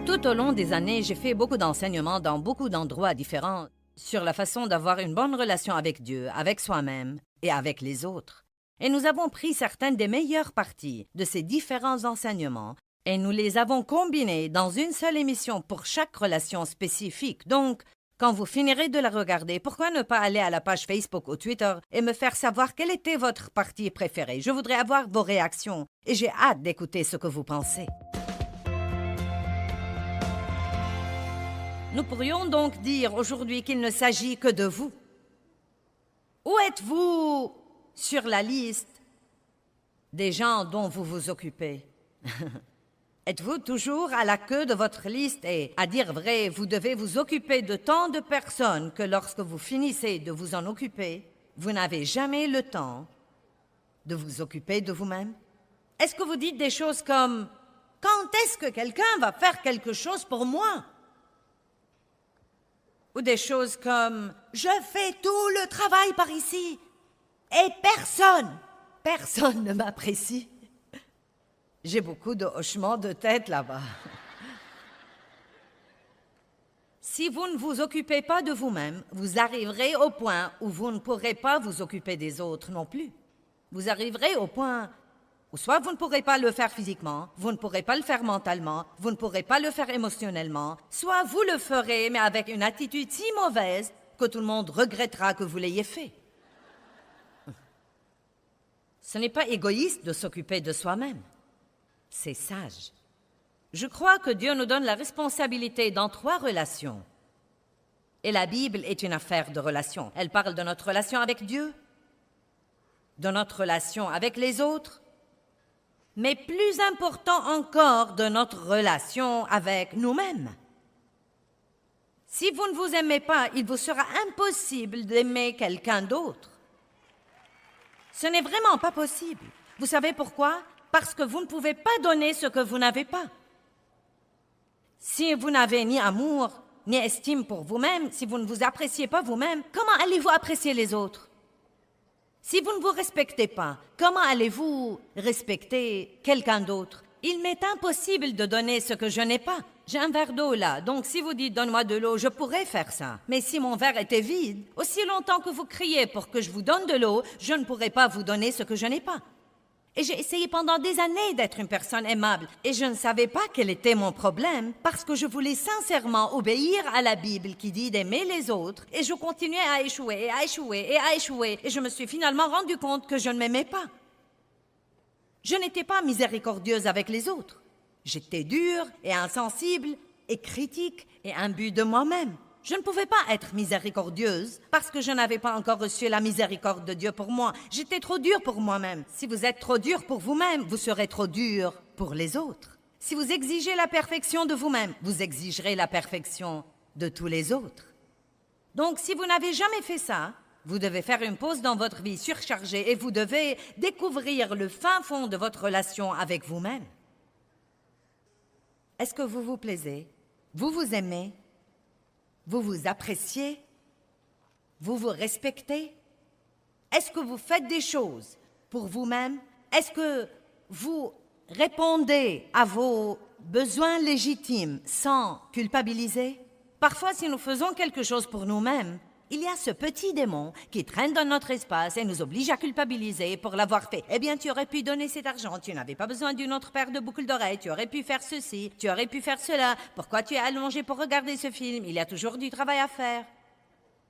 Tout au long des années, j'ai fait beaucoup d'enseignements dans beaucoup d'endroits différents sur la façon d'avoir une bonne relation avec Dieu, avec soi-même et avec les autres. Et nous avons pris certaines des meilleures parties de ces différents enseignements et nous les avons combinés dans une seule émission pour chaque relation spécifique. Donc, quand vous finirez de la regarder, pourquoi ne pas aller à la page Facebook ou Twitter et me faire savoir quelle était votre partie préférée? Je voudrais avoir vos réactions et j'ai hâte d'écouter ce que vous pensez. Nous pourrions donc dire aujourd'hui qu'il ne s'agit que de vous. Où êtes-vous sur la liste des gens dont vous vous occupez? Êtes-vous toujours à la queue de votre liste et, à dire vrai, vous devez vous occuper de tant de personnes que lorsque vous finissez de vous en occuper, vous n'avez jamais le temps de vous occuper de vous-même? Est-ce que vous dites des choses comme « Quand est-ce que quelqu'un va faire quelque chose pour moi ?» Ou des choses comme « Je fais tout le travail par ici et personne ne m'apprécie. » J'ai beaucoup de hochements de tête là-bas. Si vous ne vous occupez pas de vous-même, vous arriverez au point où vous ne pourrez pas vous occuper des autres non plus. Vous arriverez au point où soit vous ne pourrez pas le faire physiquement, vous ne pourrez pas le faire mentalement, vous ne pourrez pas le faire émotionnellement, soit vous le ferez, mais avec une attitude si mauvaise que tout le monde regrettera que vous l'ayez fait. Ce n'est pas égoïste de s'occuper de soi-même. C'est sage. Je crois que Dieu nous donne la responsabilité dans 3 relations. Et la Bible est une affaire de relations. Elle parle de notre relation avec Dieu, de notre relation avec les autres, mais plus important encore, de notre relation avec nous-mêmes. Si vous ne vous aimez pas, il vous sera impossible d'aimer quelqu'un d'autre. Ce n'est vraiment pas possible. Vous savez pourquoi? Parce que vous ne pouvez pas donner ce que vous n'avez pas. Si vous n'avez ni amour, ni estime pour vous-même, si vous ne vous appréciez pas vous-même, comment allez-vous apprécier les autres? Si vous ne vous respectez pas, comment allez-vous respecter quelqu'un d'autre? Il m'est impossible de donner ce que je n'ai pas. J'ai un verre d'eau là, donc si vous dites « donne-moi de l'eau », je pourrais faire ça. Mais si mon verre était vide, aussi longtemps que vous criez pour que je vous donne de l'eau, je ne pourrais pas vous donner ce que je n'ai pas. Et j'ai essayé pendant des années d'être une personne aimable, et je ne savais pas quel était mon problème, parce que je voulais sincèrement obéir à la Bible qui dit d'aimer les autres, et je continuais à échouer, et à échouer, et à échouer, et je me suis finalement rendu compte que je ne m'aimais pas. Je n'étais pas miséricordieuse avec les autres. J'étais dure et insensible, et critique, et imbue de moi-même. Je ne pouvais pas être miséricordieuse parce que je n'avais pas encore reçu la miséricorde de Dieu pour moi. J'étais trop dure pour moi-même. Si vous êtes trop dur pour vous-même, vous serez trop dur pour les autres. Si vous exigez la perfection de vous-même, vous exigerez la perfection de tous les autres. Donc, si vous n'avez jamais fait ça, vous devez faire une pause dans votre vie surchargée et vous devez découvrir le fin fond de votre relation avec vous-même. Est-ce que vous vous plaisez? Vous vous aimez? Vous vous appréciez? Vous vous respectez? Est-ce que vous faites des choses pour vous-même? Est-ce que vous répondez à vos besoins légitimes sans culpabiliser? Parfois, si nous faisons quelque chose pour nous-mêmes, il y a ce petit démon qui traîne dans notre espace et nous oblige à culpabiliser pour l'avoir fait. Eh bien, tu aurais pu donner cet argent, tu n'avais pas besoin d'une autre paire de boucles d'oreilles, tu aurais pu faire ceci, tu aurais pu faire cela. Pourquoi tu es allongé pour regarder ce film? Il y a toujours du travail à faire.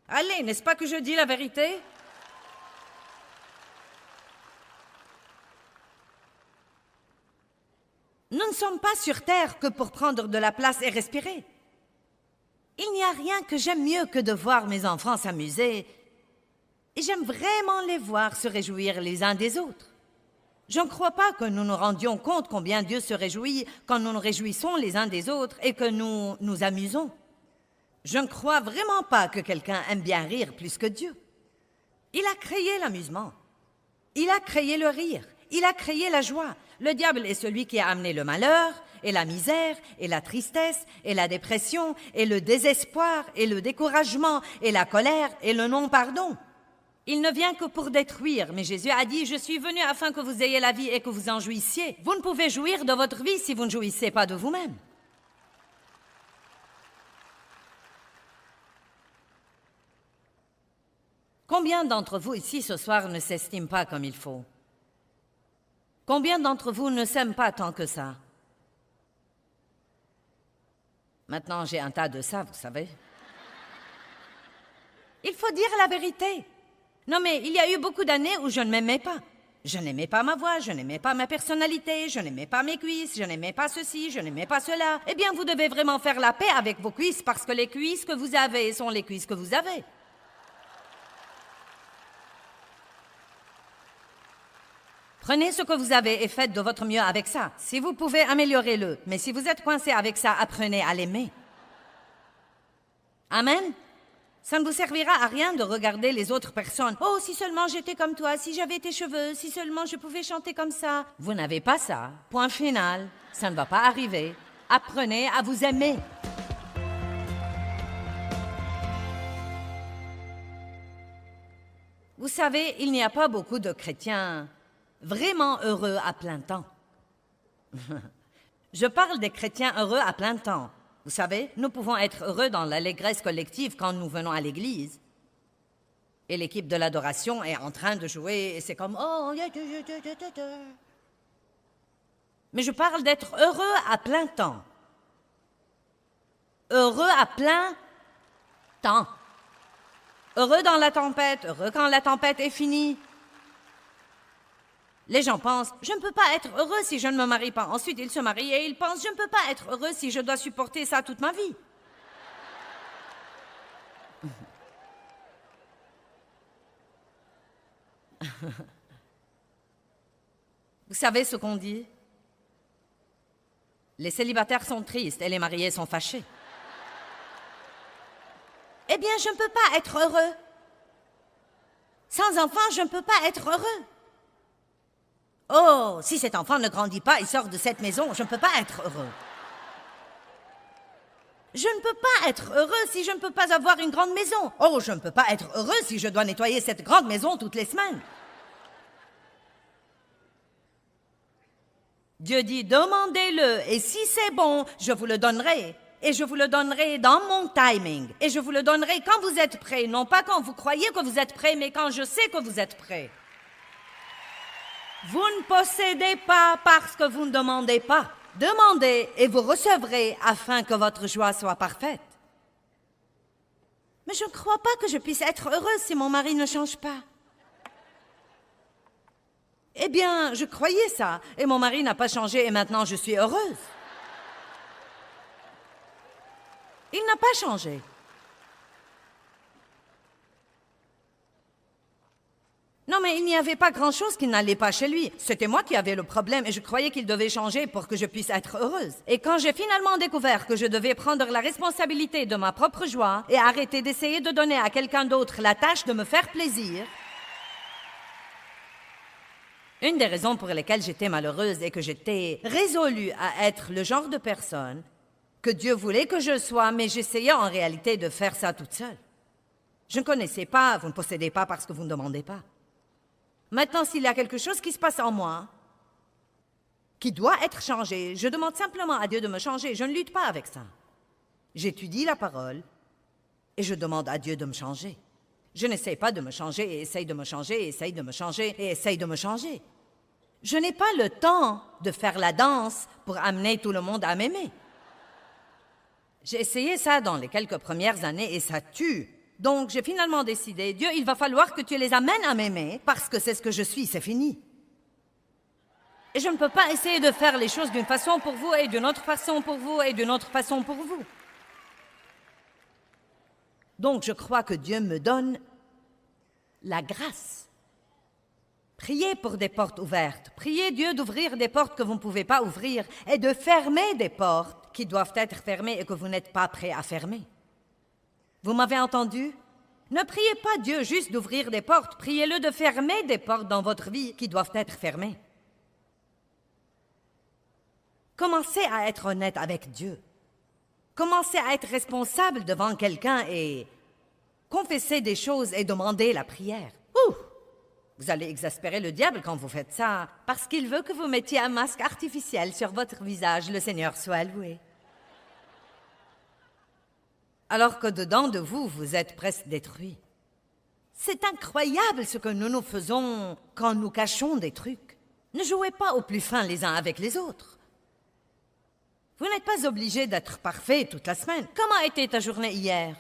Allez, n'est-ce pas que je dis la vérité? Nous ne sommes pas sur Terre que pour prendre de la place et respirer. Il n'y a rien que j'aime mieux que de voir mes enfants s'amuser. Et j'aime vraiment les voir se réjouir les uns des autres. Je ne crois pas que nous nous rendions compte combien Dieu se réjouit quand nous nous réjouissons les uns des autres et que nous nous amusons. Je ne crois vraiment pas que quelqu'un aime bien rire plus que Dieu. Il a créé l'amusement. Il a créé le rire. Il a créé la joie. Le diable est celui qui a amené le malheur, et la misère, et la tristesse, et la dépression, et le désespoir, et le découragement, et la colère, et le non-pardon. Il ne vient que pour détruire, mais Jésus a dit « Je suis venu afin que vous ayez la vie et que vous en jouissiez. » Vous ne pouvez jouir de votre vie si vous ne jouissez pas de vous-même. Combien d'entre vous ici ce soir ne s'estiment pas comme il faut? Combien d'entre vous ne s'aiment pas tant que ça? Maintenant, j'ai un tas de ça, vous savez. Il faut dire la vérité. Non, mais il y a eu beaucoup d'années où je ne m'aimais pas. Je n'aimais pas ma voix, je n'aimais pas ma personnalité, je n'aimais pas mes cuisses, je n'aimais pas ceci, je n'aimais pas cela. Eh bien, vous devez vraiment faire la paix avec vos cuisses parce que les cuisses que vous avez sont les cuisses que vous avez. Prenez ce que vous avez et faites de votre mieux avec ça. Si vous pouvez, améliorez-le. Mais si vous êtes coincé avec ça, apprenez à l'aimer. Amen? Ça ne vous servira à rien de regarder les autres personnes. « Oh, si seulement j'étais comme toi, si j'avais tes cheveux, si seulement je pouvais chanter comme ça. » Vous n'avez pas ça. Point final. Ça ne va pas arriver. Apprenez à vous aimer. Vous savez, il n'y a pas beaucoup de chrétiens vraiment heureux à plein temps. Je parle des chrétiens heureux à plein temps. Vous savez, nous pouvons être heureux dans l'allégresse collective quand nous venons à l'église. Et l'équipe de l'adoration est en train de jouer et c'est comme « Oh, mais je parle d'être heureux à plein temps. Heureux à plein temps. Heureux dans la tempête, heureux quand la tempête est finie. Les gens pensent « Je ne peux pas être heureux si je ne me marie pas. » Ensuite, ils se marient et ils pensent « Je ne peux pas être heureux si je dois supporter ça toute ma vie. » Vous savez ce qu'on dit? Les célibataires sont tristes et les mariés sont fâchés. Eh bien, je ne peux pas être heureux. Sans enfant, je ne peux pas être heureux. Oh, si cet enfant ne grandit pas et sort de cette maison, je ne peux pas être heureux. Je ne peux pas être heureux si je ne peux pas avoir une grande maison. Oh, je ne peux pas être heureux si je dois nettoyer cette grande maison toutes les semaines. Dieu dit, demandez-le, et si c'est bon, je vous le donnerai. Et je vous le donnerai dans mon timing. Et je vous le donnerai quand vous êtes prêt. Non pas quand vous croyez que vous êtes prêt, mais quand je sais que vous êtes prêt. Vous ne possédez pas parce que vous ne demandez pas. Demandez et vous recevrez afin que votre joie soit parfaite. Mais je ne crois pas que je puisse être heureuse si mon mari ne change pas. Eh bien, je croyais ça, et mon mari n'a pas changé et maintenant je suis heureuse. Il n'a pas changé. Non, mais il n'y avait pas grand-chose qui n'allait pas chez lui. C'était moi qui avais le problème et je croyais qu'il devait changer pour que je puisse être heureuse. Et quand j'ai finalement découvert que je devais prendre la responsabilité de ma propre joie et arrêter d'essayer de donner à quelqu'un d'autre la tâche de me faire plaisir, une des raisons pour lesquelles j'étais malheureuse est que j'étais résolue à être le genre de personne que Dieu voulait que je sois, mais j'essayais en réalité de faire ça toute seule. Je ne connaissais pas, vous ne possédez pas parce que vous ne demandez pas. Maintenant, s'il y a quelque chose qui se passe en moi, qui doit être changé, je demande simplement à Dieu de me changer. Je ne lutte pas avec ça. J'étudie la parole et je demande à Dieu de me changer. Je n'essaie pas de me changer et essaye de me changer et essaye de me changer et essaye de me changer. Je n'ai pas le temps de faire la danse pour amener tout le monde à m'aimer. J'ai essayé ça dans les quelques premières années et ça tue. Donc, j'ai finalement décidé, Dieu, il va falloir que tu les amènes à m'aimer parce que c'est ce que je suis, c'est fini. Et je ne peux pas essayer de faire les choses d'une façon pour vous et d'une autre façon pour vous et d'une autre façon pour vous. Donc, je crois que Dieu me donne la grâce. Priez pour des portes ouvertes. Priez Dieu d'ouvrir des portes que vous ne pouvez pas ouvrir et de fermer des portes qui doivent être fermées et que vous n'êtes pas prêt à fermer. Vous m'avez entendu? Ne priez pas Dieu juste d'ouvrir des portes, priez-le de fermer des portes dans votre vie qui doivent être fermées. Commencez à être honnête avec Dieu. Commencez à être responsable devant quelqu'un et confessez des choses et demandez la prière. Ouh! Vous allez exaspérer le diable quand vous faites ça, parce qu'il veut que vous mettiez un masque artificiel sur votre visage, le Seigneur soit loué. Alors que dedans de vous, vous êtes presque détruit. C'est incroyable ce que nous nous faisons quand nous cachons des trucs. Ne jouez pas au plus fin les uns avec les autres. Vous n'êtes pas obligé d'être parfait toute la semaine. Comment a été ta journée hier?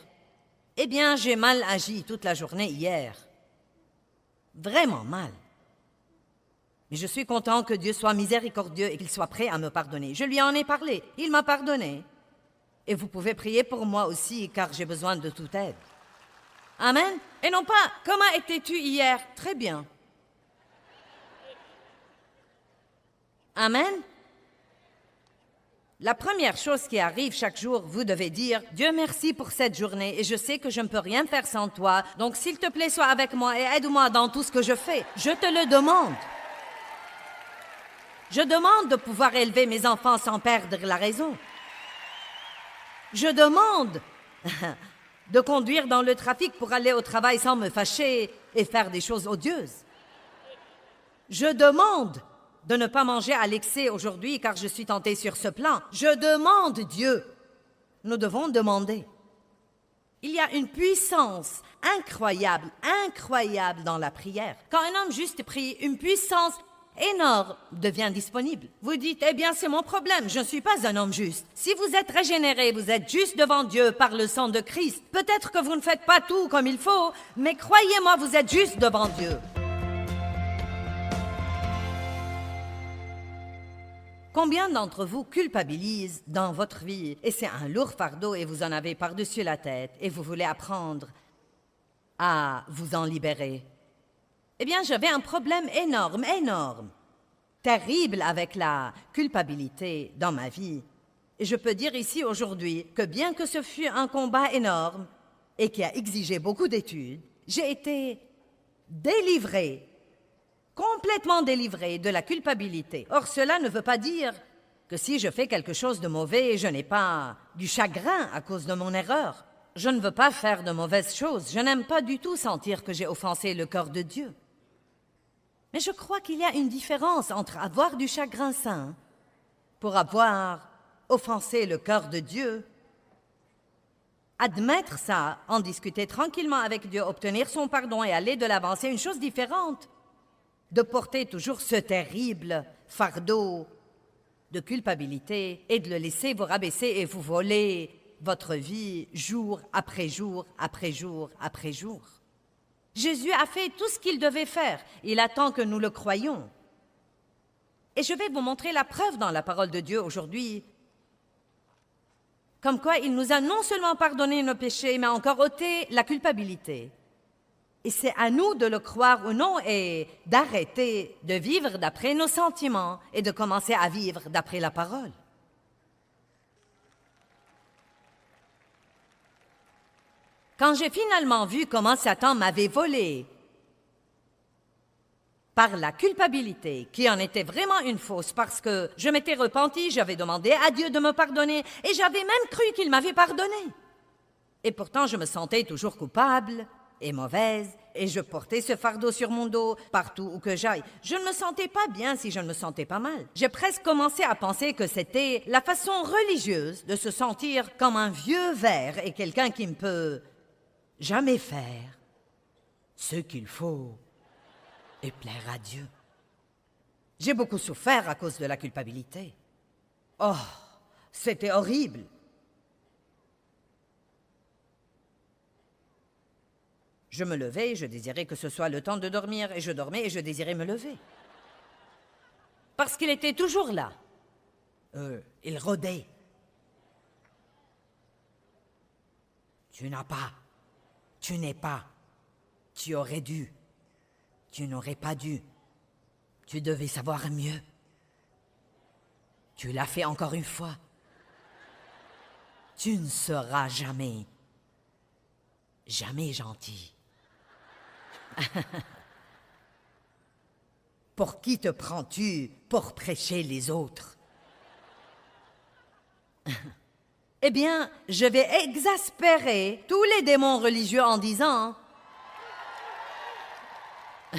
Eh bien, j'ai mal agi toute la journée hier. Vraiment mal. Mais je suis content que Dieu soit miséricordieux et qu'il soit prêt à me pardonner. Je lui en ai parlé. Il m'a pardonné. Et vous pouvez prier pour moi aussi, car j'ai besoin de toute aide. Amen. Et non pas, comment étais-tu hier? Très bien. Amen. La première chose qui arrive chaque jour, vous devez dire « Dieu merci pour cette journée et je sais que je ne peux rien faire sans toi, donc s'il te plaît, sois avec moi et aide-moi dans tout ce que je fais. Je te le demande. » Je demande de pouvoir élever mes enfants sans perdre la raison. Je demande de conduire dans le trafic pour aller au travail sans me fâcher et faire des choses odieuses. Je demande de ne pas manger à l'excès aujourd'hui car je suis tentée sur ce plan. Je demande Dieu. Nous devons demander. Il y a une puissance incroyable dans la prière. Quand un homme juste prie, une puissance énorme devient disponible. Vous dites, eh bien, c'est mon problème, je ne suis pas un homme juste. Si vous êtes régénéré, vous êtes juste devant Dieu par le sang de Christ. Peut-être que vous ne faites pas tout comme il faut, mais croyez-moi, vous êtes juste devant Dieu. Combien d'entre vous culpabilisent dans votre vie et c'est un lourd fardeau et vous en avez par-dessus la tête et vous voulez apprendre à vous en libérer? Eh bien, j'avais un problème énorme, terrible avec la culpabilité dans ma vie. Et je peux dire ici aujourd'hui que bien que ce fût un combat énorme et qui a exigé beaucoup d'études, j'ai été délivrée, complètement délivrée de la culpabilité. Or, cela ne veut pas dire que si je fais quelque chose de mauvais, je n'ai pas du chagrin à cause de mon erreur. Je ne veux pas faire de mauvaises choses. Je n'aime pas du tout sentir que j'ai offensé le cœur de Dieu. Mais je crois qu'il y a une différence entre avoir du chagrin saint pour avoir offensé le cœur de Dieu, admettre ça, en discuter tranquillement avec Dieu, obtenir son pardon et aller de l'avant, c'est une chose différente de porter toujours ce terrible fardeau de culpabilité et de le laisser vous rabaisser et vous voler votre vie jour après jour après jour après jour. Jésus a fait tout ce qu'il devait faire. Il attend que nous le croyions. Et je vais vous montrer la preuve dans la parole de Dieu aujourd'hui. Comme quoi, il nous a non seulement pardonné nos péchés, mais encore ôté la culpabilité. Et c'est à nous de le croire ou non et d'arrêter de vivre d'après nos sentiments et de commencer à vivre d'après la parole. Quand j'ai finalement vu comment Satan m'avait volé par la culpabilité, qui en était vraiment une fausse, parce que je m'étais repentie, j'avais demandé à Dieu de me pardonner, et j'avais même cru qu'il m'avait pardonné. Et pourtant, je me sentais toujours coupable et mauvaise, et je portais ce fardeau sur mon dos partout où que j'aille. Je ne me sentais pas bien si je ne me sentais pas mal. J'ai presque commencé à penser que c'était la façon religieuse de se sentir comme un vieux ver et quelqu'un qui ne peut jamais faire ce qu'il faut et plaire à Dieu. J'ai beaucoup souffert à cause de la culpabilité. Oh, c'était horrible. Je me levais et je désirais que ce soit le temps de dormir, et je dormais et je désirais me lever. Parce qu'il était toujours là. Il rôdait. Tu n'as pas. Tu n'es pas. Tu aurais dû. Tu n'aurais pas dû. Tu devais savoir mieux. Tu l'as fait encore une fois. Tu ne seras jamais gentil. Pour qui te prends-tu pour prêcher les autres? Eh bien, je vais exaspérer tous les démons religieux en disant «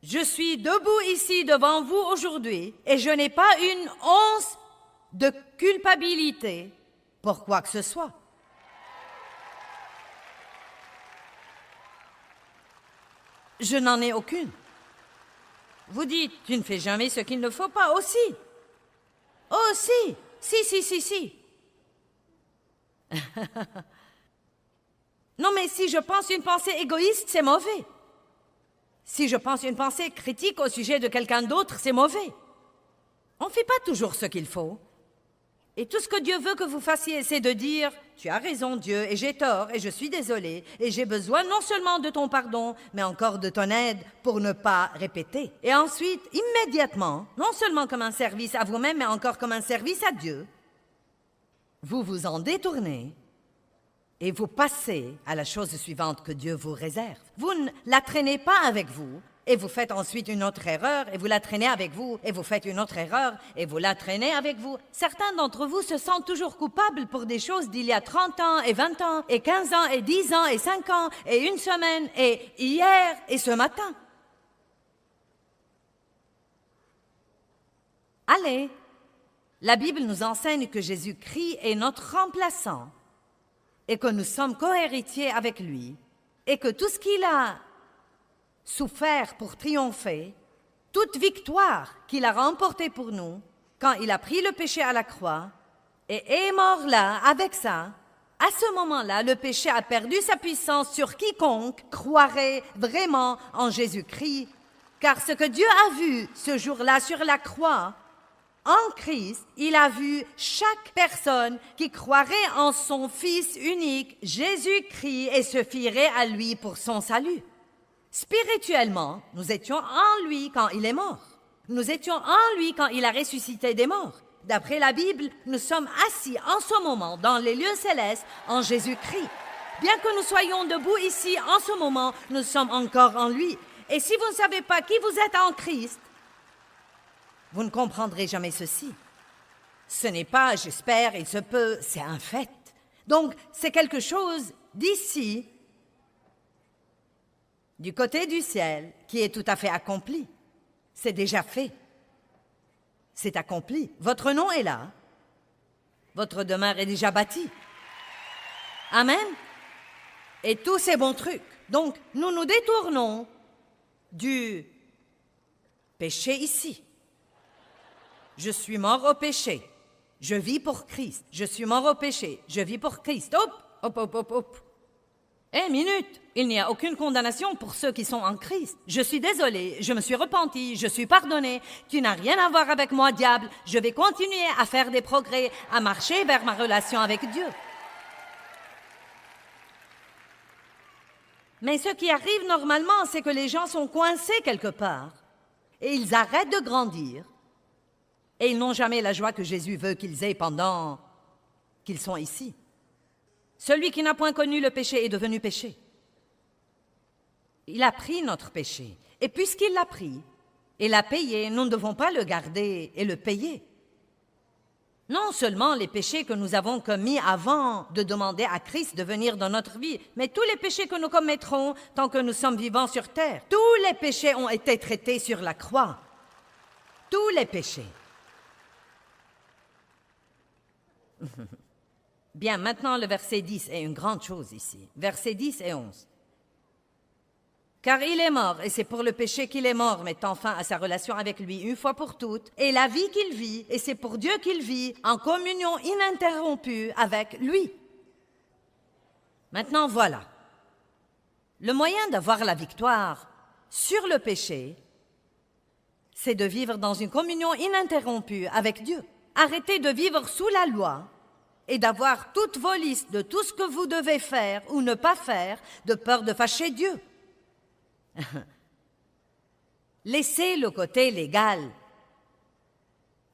Je suis debout ici devant vous aujourd'hui et je n'ai pas une once de culpabilité pour quoi que ce soit. » je n'en ai aucune. Vous dites, tu ne fais jamais ce qu'il ne faut pas. Aussi. Aussi. Si. Non, mais si je pense une pensée égoïste, c'est mauvais. Si je pense une pensée critique au sujet de quelqu'un d'autre, c'est mauvais. On ne fait pas toujours ce qu'il faut. Et tout ce que Dieu veut que vous fassiez, c'est de dire « Tu as raison, Dieu, et j'ai tort, et je suis désolé, et j'ai besoin non seulement de ton pardon, mais encore de ton aide pour ne pas répéter. » Et ensuite, immédiatement, non seulement comme un service à vous-même, mais encore comme un service à Dieu, vous vous en détournez et vous passez à la chose suivante que Dieu vous réserve. Vous ne la traînez pas avec vous, et vous faites ensuite une autre erreur, et vous la traînez avec vous, et vous faites une autre erreur, et vous la traînez avec vous. Certains d'entre vous se sentent toujours coupables pour des choses d'il y a 30 ans, et 20 ans, et 15 ans, et 10 ans, et 5 ans, et une semaine, et hier, et ce matin. Allez, la Bible nous enseigne que Jésus-Christ est notre remplaçant, et que nous sommes co-héritiers avec lui, et que tout ce qu'il a souffert pour triompher, toute victoire qu'il a remportée pour nous, quand il a pris le péché à la croix et est mort là avec ça, à ce moment-là, le péché a perdu sa puissance sur quiconque croirait vraiment en Jésus-Christ, car ce que Dieu a vu ce jour-là sur la croix, en Christ, il a vu chaque personne qui croirait en son Fils unique, Jésus-Christ, et se fierait à lui pour son salut. Spirituellement, nous étions en lui quand il est mort. Nous étions en lui quand il a ressuscité des morts. D'après la Bible, nous sommes assis en ce moment dans les lieux célestes en Jésus-Christ. Bien que nous soyons debout ici en ce moment, nous sommes encore en lui. Et si vous ne savez pas qui vous êtes en Christ, vous ne comprendrez jamais ceci. Ce n'est pas « j'espère, il se peut », c'est un fait. Donc, c'est quelque chose d'ici, du côté du ciel, qui est tout à fait accompli. C'est déjà fait. C'est accompli. Votre nom est là. Votre demeure est déjà bâtie. Amen. Et tous ces bons trucs. Donc, nous nous détournons du péché ici. Je suis mort au péché. Je vis pour Christ. Je suis mort au péché. Je vis pour Christ. Hop. Minute. Il n'y a aucune condamnation pour ceux qui sont en Christ. Je suis désolé, je me suis repenti, je suis pardonné. Tu n'as rien à voir avec moi, diable. Je vais continuer à faire des progrès, à marcher vers ma relation avec Dieu. Mais ce qui arrive normalement, c'est que les gens sont coincés quelque part. Et ils arrêtent de grandir. Et ils n'ont jamais la joie que Jésus veut qu'ils aient pendant qu'ils sont ici. Celui qui n'a point connu le péché est devenu péché. Il a pris notre péché. Et puisqu'il l'a pris et l'a payé, nous ne devons pas le garder et le payer. Non seulement les péchés que nous avons commis avant de demander à Christ de venir dans notre vie, mais tous les péchés que nous commettrons tant que nous sommes vivants sur terre. Tous les péchés ont été traités sur la croix. Tous les péchés. Bien, maintenant le verset 10 est une grande chose ici. Versets 10 et 11. Car il est mort, et c'est pour le péché qu'il est mort, mettant fin à sa relation avec lui une fois pour toutes, et la vie qu'il vit, et c'est pour Dieu qu'il vit, en communion ininterrompue avec lui. Maintenant, voilà. Le moyen d'avoir la victoire sur le péché, c'est de vivre dans une communion ininterrompue avec Dieu. Arrêtez de vivre sous la loi et d'avoir toutes vos listes de tout ce que vous devez faire ou ne pas faire de peur de fâcher Dieu. Laissez le côté légal.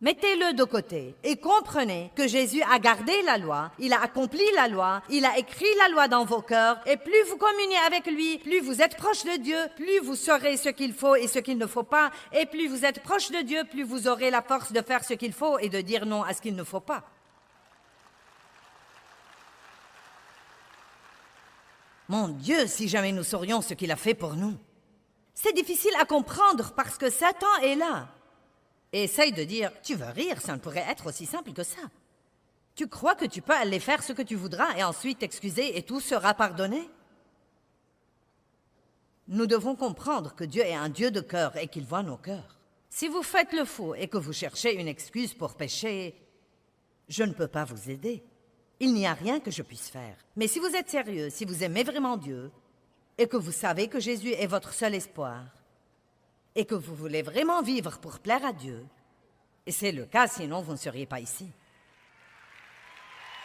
Mettez-le de côté et comprenez que Jésus a gardé la loi, il a accompli la loi, il a écrit la loi dans vos cœurs, et plus vous communiez avec lui, plus vous êtes proche de Dieu, plus vous saurez ce qu'il faut et ce qu'il ne faut pas, et plus vous êtes proche de Dieu, plus vous aurez la force de faire ce qu'il faut et de dire non à ce qu'il ne faut pas. Mon Dieu, si jamais nous saurions ce qu'il a fait pour nous. C'est difficile à comprendre parce que Satan est là. Et essaye de dire, tu veux rire, ça ne pourrait être aussi simple que ça. Tu crois que tu peux aller faire ce que tu voudras et ensuite t'excuser et tout sera pardonné? Nous devons comprendre que Dieu est un Dieu de cœur et qu'il voit nos cœurs. Si vous faites le faux et que vous cherchez une excuse pour pécher, je ne peux pas vous aider. Il n'y a rien que je puisse faire. Mais si vous êtes sérieux, si vous aimez vraiment Dieu, et que vous savez que Jésus est votre seul espoir, et que vous voulez vraiment vivre pour plaire à Dieu, et c'est le cas, sinon vous ne seriez pas ici.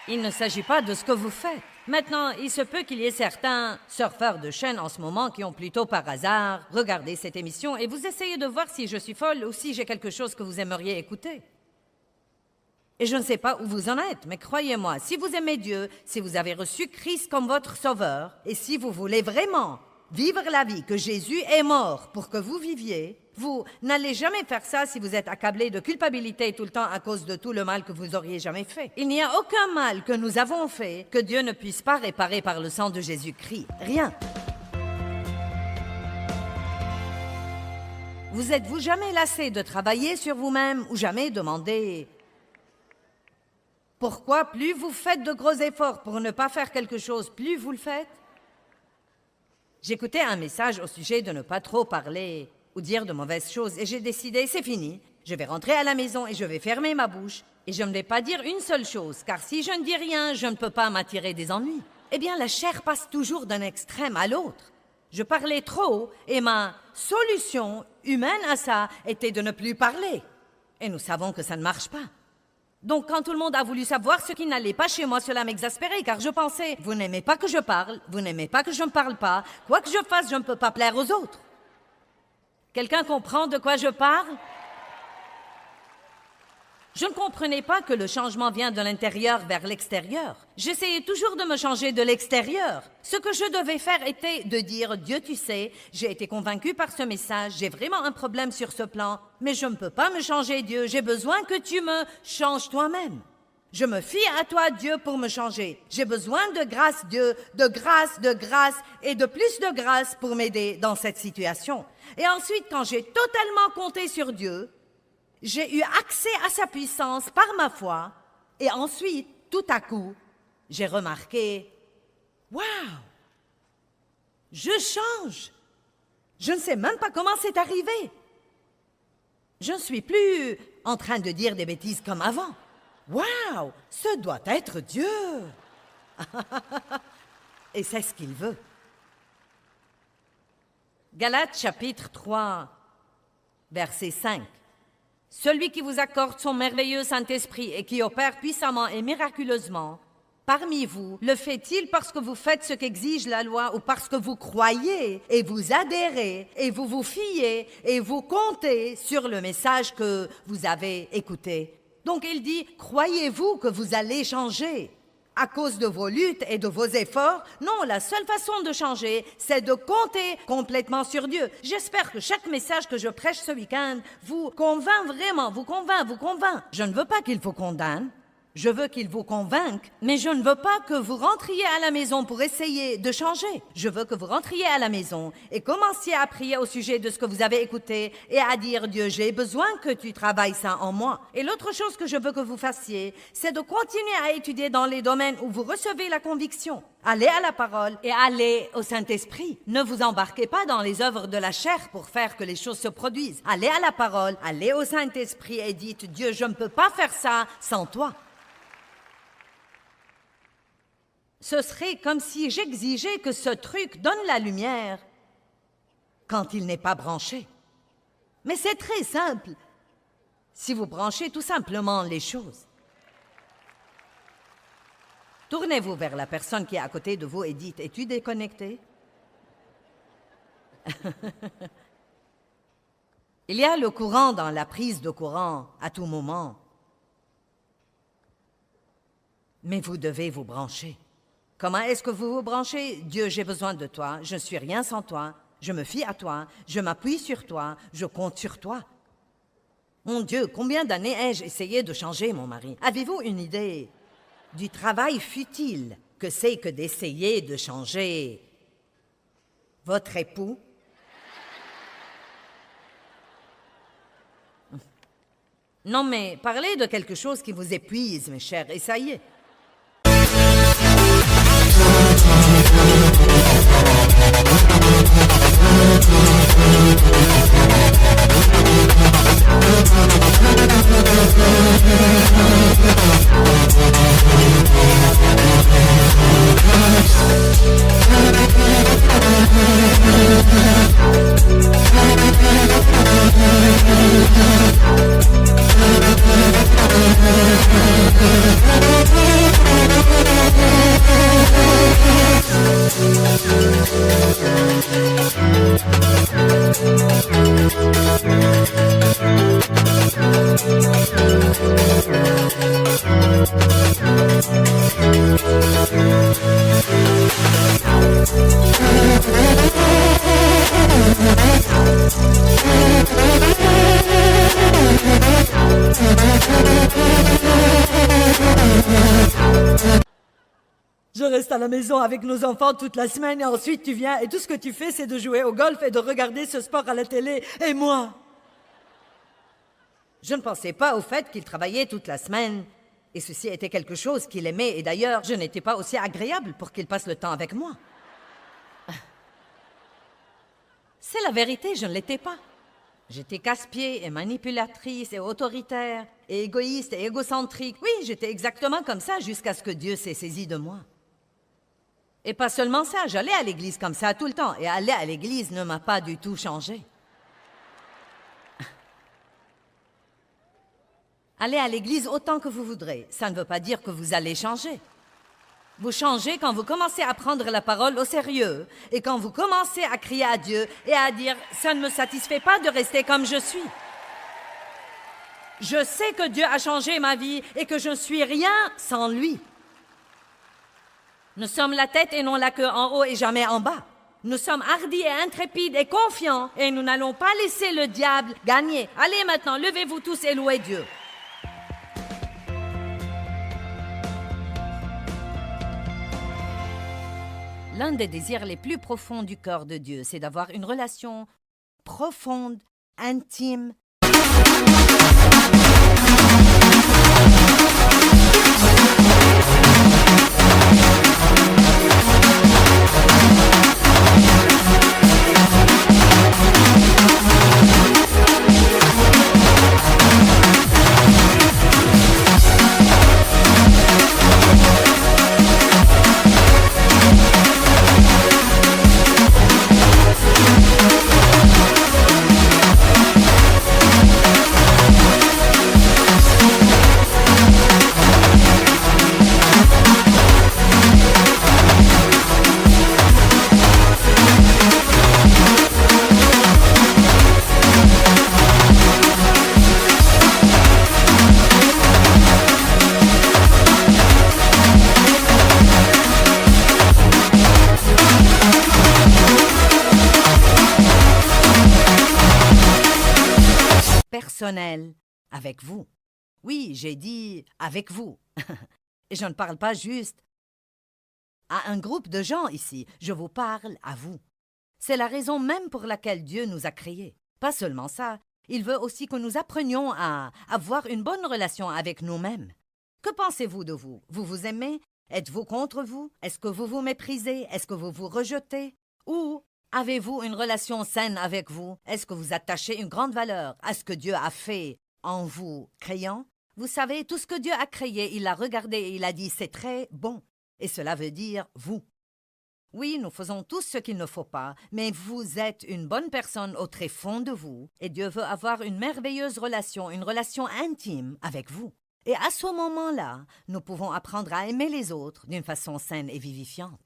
Il ne s'agit pas de ce que vous faites. Maintenant, il se peut qu'il y ait certains surfeurs de chaîne en ce moment qui ont plutôt par hasard regardé cette émission et vous essayez de voir si je suis folle ou si j'ai quelque chose que vous aimeriez écouter. Et je ne sais pas où vous en êtes, mais croyez-moi, si vous aimez Dieu, si vous avez reçu Christ comme votre sauveur, et si vous voulez vraiment vivre la vie que Jésus est mort pour que vous viviez, vous n'allez jamais faire ça si vous êtes accablé de culpabilité tout le temps à cause de tout le mal que vous auriez jamais fait. Il n'y a aucun mal que nous avons fait que Dieu ne puisse pas réparer par le sang de Jésus-Christ. Rien. Vous êtes-vous jamais lassé de travailler sur vous-même ou jamais demandé pourquoi plus vous faites de gros efforts pour ne pas faire quelque chose, plus vous le faites? J'écoutais un message au sujet de ne pas trop parler ou dire de mauvaises choses et j'ai décidé, c'est fini, je vais rentrer à la maison et je vais fermer ma bouche et je ne vais pas dire une seule chose, car si je ne dis rien, je ne peux pas m'attirer des ennuis. Eh bien, la chair passe toujours d'un extrême à l'autre. Je parlais trop et ma solution humaine à ça était de ne plus parler. Et nous savons que ça ne marche pas. Donc, quand tout le monde a voulu savoir ce qui n'allait pas chez moi, cela m'exaspérait, car je pensais, vous n'aimez pas que je parle, vous n'aimez pas que je ne parle pas, quoi que je fasse, je ne peux pas plaire aux autres. Quelqu'un comprend de quoi je parle? Je ne comprenais pas que le changement vient de l'intérieur vers l'extérieur. J'essayais toujours de me changer de l'extérieur. Ce que je devais faire était de dire, Dieu, tu sais, j'ai été convaincue par ce message, j'ai vraiment un problème sur ce plan, mais je ne peux pas me changer, Dieu, j'ai besoin que tu me changes toi-même. Je me fie à toi, Dieu, pour me changer. J'ai besoin de grâce, Dieu, de grâce et de plus de grâce pour m'aider dans cette situation. Et ensuite, quand j'ai totalement compté sur Dieu, j'ai eu accès à sa puissance par ma foi, et ensuite, tout à coup, j'ai remarqué, waouh, je change. Je ne sais même pas comment c'est arrivé. Je ne suis plus en train de dire des bêtises comme avant. Waouh, ce doit être Dieu. Et c'est ce qu'il veut. Galates chapitre 3, verset 5. Celui qui vous accorde son merveilleux Saint-Esprit et qui opère puissamment et miraculeusement parmi vous, le fait-il parce que vous faites ce qu'exige la loi ou parce que vous croyez et vous adhérez et vous vous fiez et vous comptez sur le message que vous avez écouté? Donc il dit, croyez-vous que vous allez changer à cause de vos luttes et de vos efforts? Non, la seule façon de changer, c'est de compter complètement sur Dieu. J'espère que chaque message que je prêche ce week-end vous convainc vraiment, vous convainc. Je ne veux pas qu'il vous condamne. Je veux qu'il vous convainque, mais je ne veux pas que vous rentriez à la maison pour essayer de changer. Je veux que vous rentriez à la maison et commenciez à prier au sujet de ce que vous avez écouté et à dire, Dieu, j'ai besoin que tu travailles ça en moi. Et l'autre chose que je veux que vous fassiez, c'est de continuer à étudier dans les domaines où vous recevez la conviction. Allez à la parole et allez au Saint-Esprit. Ne vous embarquez pas dans les œuvres de la chair pour faire que les choses se produisent. Allez à la parole, allez au Saint-Esprit et dites, Dieu, je ne peux pas faire ça sans toi. Ce serait comme si j'exigeais que ce truc donne la lumière quand il n'est pas branché. Mais c'est très simple si vous branchez tout simplement les choses. Tournez-vous vers la personne qui est à côté de vous et dites, es-tu déconnecté? Il y a le courant dans la prise de courant à tout moment. Mais vous devez vous brancher. Comment est-ce que vous vous branchez? Dieu, j'ai besoin de toi, je ne suis rien sans toi, je me fie à toi, je m'appuie sur toi, je compte sur toi. Mon Dieu, combien d'années ai-je essayé de changer mon mari? Avez-vous une idée du travail futile que c'est que d'essayer de changer votre époux? Non, mais parlez de quelque chose qui vous épuise, mes chers, et ça y est. Je reste à la maison avec nos enfants toute la semaine et ensuite tu viens et tout ce que tu fais, c'est de jouer au golf et de regarder ce sport à la télé. Et moi? Je ne pensais pas au fait qu'il travaillait toute la semaine. Et ceci était quelque chose qu'il aimait. Et d'ailleurs, je n'étais pas aussi agréable pour qu'il passe le temps avec moi. C'est la vérité, je ne l'étais pas. J'étais casse-pied et manipulatrice et autoritaire et égoïste et égocentrique. Oui, j'étais exactement comme ça jusqu'à ce que Dieu s'est saisi de moi. Et pas seulement ça, j'allais à l'église comme ça tout le temps. Et aller à l'église ne m'a pas du tout changé. Allez à l'église autant que vous voudrez. Ça ne veut pas dire que vous allez changer. Vous changez quand vous commencez à prendre la parole au sérieux et quand vous commencez à crier à Dieu et à dire « ça ne me satisfait pas de rester comme je suis ». Je sais que Dieu a changé ma vie et que je ne suis rien sans lui. Nous sommes la tête et non la queue, en haut et jamais en bas. Nous sommes hardis et intrépides et confiants et nous n'allons pas laisser le diable gagner. Allez maintenant, levez-vous tous et louez Dieu. L'un des désirs les plus profonds du cœur de Dieu, c'est d'avoir une relation profonde, intime. Personnel avec vous. Oui, j'ai dit avec vous. Et je ne parle pas juste à un groupe de gens ici, je vous parle à vous. C'est la raison même pour laquelle Dieu nous a créés. Pas seulement ça, il veut aussi que nous apprenions à avoir une bonne relation avec nous-mêmes. Que pensez-vous de vous? Vous vous aimez? Êtes-vous contre vous? Est-ce que vous vous méprisez? Est-ce que vous vous rejetez? Ou avez-vous une relation saine avec vous? Est-ce que vous attachez une grande valeur à ce que Dieu a fait en vous créant? Vous savez, tout ce que Dieu a créé, il l'a regardé et il a dit « c'est très bon ». Et cela veut dire « vous ». Oui, nous faisons tous ce qu'il ne faut pas, mais vous êtes une bonne personne au très fond de vous et Dieu veut avoir une merveilleuse relation, une relation intime avec vous. Et à ce moment-là, nous pouvons apprendre à aimer les autres d'une façon saine et vivifiante.